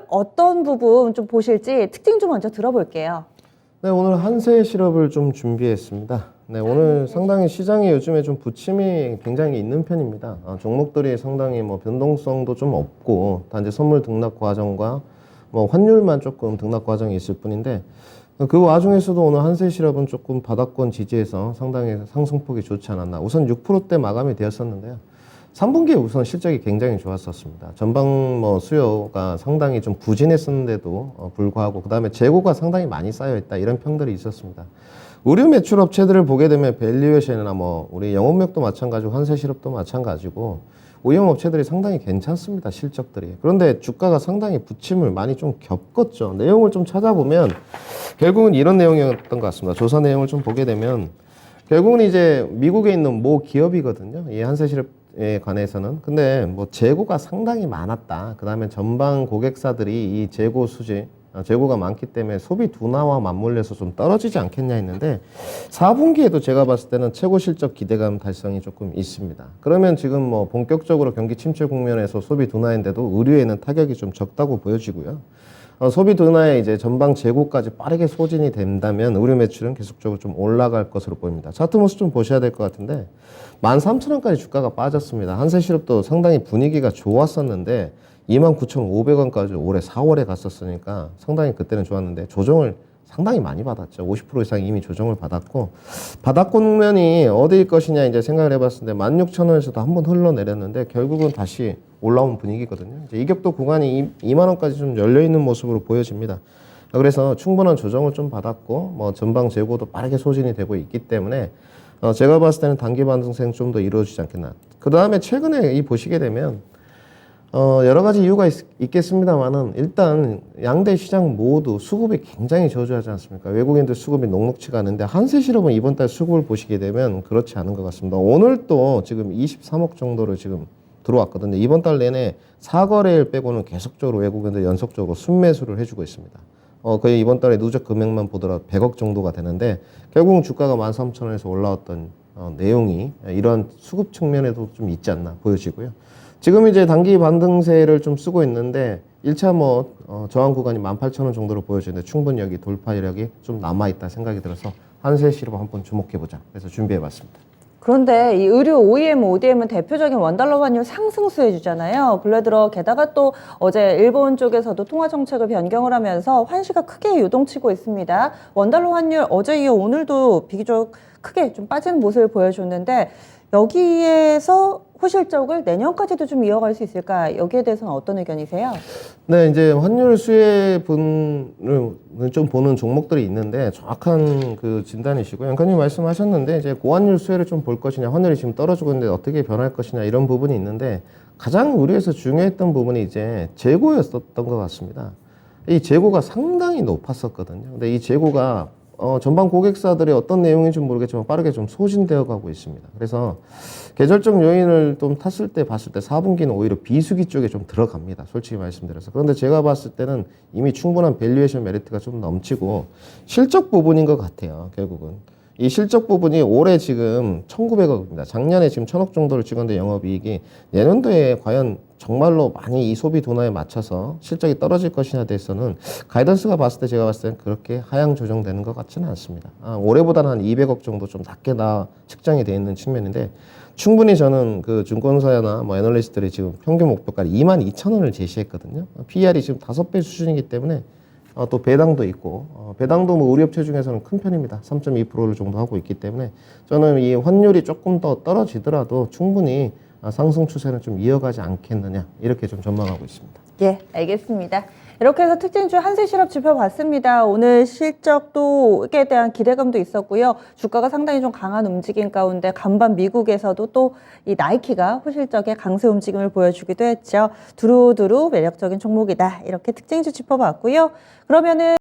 어떤 부분 좀 보실지 특징 좀 먼저 들어볼게요. 네, 오늘 한세 시럽을 좀 준비했습니다. 네, 오늘 상당히 시장에 요즘에 좀 부침이 굉장히 있는 편입니다. 종목들이 상당히 뭐 변동성도 좀 없고, 단지 선물 등락 과정과 뭐 환율만 조금 등락 과정이 있을 뿐인데, 그 와중에서도 오늘 한세 시럽은 조금 바닥권 지지에서 상당히 상승폭이 좋지 않았나. 우선 6%대 마감이 되었었는데요. 3분기에 우선 실적이 굉장히 좋았었습니다. 전방 뭐 수요가 상당히 좀 부진했었는데도 불구하고 그다음에 재고가 상당히 많이 쌓여 있다 이런 평들이 있었습니다. 의류 매출 업체들을 보게 되면 밸류에이션이나 뭐 우리 영업력도 마찬가지고 한세 실업도 마찬가지고 오염 업체들이 상당히 괜찮습니다. 실적들이. 그런데 주가가 상당히 부침을 많이 좀 겪었죠. 내용을 좀 찾아보면 결국은 이런 내용이었던 것 같습니다. 조사 내용을 좀 보게 되면 결국은 이제 미국에 있는 모 기업이거든요. 이 한세실업에 관해서는. 근데 뭐 재고가 상당히 많았다. 그 다음에 전방 고객사들이 이 재고 수지, 재고가 많기 때문에 소비 둔화와 맞물려서 좀 떨어지지 않겠냐 했는데 4분기에도 제가 봤을 때는 최고 실적 기대감 달성이 조금 있습니다. 그러면 지금 뭐 본격적으로 경기 침체 국면에서 소비 둔화인데도 의류에는 타격이 좀 적다고 보여지고요. 소비 둔화에 이제 전방 재고까지 빠르게 소진이 된다면 의류 매출은 계속적으로 좀 올라갈 것으로 보입니다. 차트 모습 좀 보셔야 될 것 같은데 13,000원까지 주가가 빠졌습니다. 한세실업도 상당히 분위기가 좋았었는데 29,500원까지 올해 4월에 갔었으니까 상당히 그때는 좋았는데 조정을 상당히 많이 받았죠. 50% 이상 이미 조정을 받았고 바닥권면이 어디일 것이냐 이제 생각을 해봤을 때 16,000원에서도 한번 흘러내렸는데 결국은 다시 올라온 분위기거든요. 이제 이격도 구간이 2만 원까지 좀 열려 있는 모습으로 보여집니다. 그래서 충분한 조정을 좀 받았고 뭐 전방 재고도 빠르게 소진이 되고 있기 때문에 제가 봤을 때는 단기 반등세는 좀 더 이루어지지 않겠나. 그 다음에 최근에 이 보시게 되면 여러 가지 이유가 있겠습니다만은 일단 양대 시장 모두 수급이 굉장히 저조하지 않습니까? 외국인들 수급이 녹록치가 않은데 한세실업은 이번 달 수급을 보시게 되면 그렇지 않은 것 같습니다. 오늘 또 지금 23억 정도를 지금 들어왔거든요. 이번 달 내내 사거래일 빼고는 계속적으로 외국인들 연속적으로 순매수를 해주고 있습니다. 거의 이번 달에 누적 금액만 보더라도 100억 정도가 되는데 결국은 주가가 13,000원에서 올라왔던 내용이 이런 수급 측면에도 좀 있지 않나 보여지고요. 지금 이제 단기 반등세를 좀 쓰고 있는데 1차 뭐 저항 구간이 18,000원 정도로 보여지는데 충분히 여기 돌파력이 좀 남아있다 생각이 들어서 한세실업 한번 주목해보자. 그래서 준비해봤습니다. 그런데 이 의류 OEM, ODM은 대표적인 원달러 환율 상승수 해주잖아요. 근래 들어 게다가 또 어제 일본 쪽에서도 통화 정책을 변경을 하면서 환시가 크게 요동치고 있습니다. 원달러 환율 어제 이어 오늘도 비교적 크게 좀 빠지는 모습을 보여줬는데 여기에서 호실적을 내년까지도 좀 이어갈 수 있을까? 여기에 대해서는 어떤 의견이세요? 네, 이제 환율 수혜 분을 좀 보는 종목들이 있는데 정확한 그 진단이시고요. 양카님 말씀하셨는데 이제 고환율 수혜를 좀 볼 것이냐, 환율이 지금 떨어지고 있는데 어떻게 변할 것이냐 이런 부분이 있는데 가장 우리에서 중요했던 부분이 이제 재고였었던 것 같습니다. 이 재고가 상당히 높았었거든요. 근데 이 재고가 전방 고객사들의 어떤 내용인지 모르겠지만 빠르게 좀 소진되어 가고 있습니다. 그래서 계절적 요인을 좀 봤을 때 4분기는 오히려 비수기 쪽에 좀 들어갑니다. 솔직히 말씀드려서. 그런데 제가 봤을 때는 이미 충분한 밸류에이션 메리트가 좀 넘치고 실적 부분인 것 같아요. 결국은. 이 실적 부분이 올해 지금 1,900억입니다. 작년에 지금 1,000억 정도를 찍었는데 영업이익이 내년도에 과연 정말로 많이 이 소비 둔화에 맞춰서 실적이 떨어질 것이냐에 대해서는 가이던스가 봤을 때 제가 봤을 때 그렇게 하향 조정되는 것 같지는 않습니다. 올해보다는 한 200억 정도 좀 낮게 측정이 되어 있는 측면인데 충분히 저는 그 증권사나 뭐 애널리스트들이 지금 평균 목표가를 22,000원을 제시했거든요. PER이 지금 5배 수준이기 때문에 또 배당도 있고 배당도 뭐 의류업체 중에서는 큰 편입니다. 3.2%를 정도 하고 있기 때문에 저는 이 환율이 조금 더 떨어지더라도 충분히 상승 추세는 좀 이어가지 않겠느냐 이렇게 좀 전망하고 있습니다. 예, 알겠습니다. 이렇게 해서 특징주 한세실업 짚어봤습니다. 오늘 실적에 대한 기대감도 있었고요. 주가가 상당히 좀 강한 움직임 가운데 간밤 미국에서도 또 이 나이키가 호실적의 강세 움직임을 보여주기도 했죠. 두루두루 매력적인 종목이다. 이렇게 특징주 짚어봤고요. 그러면은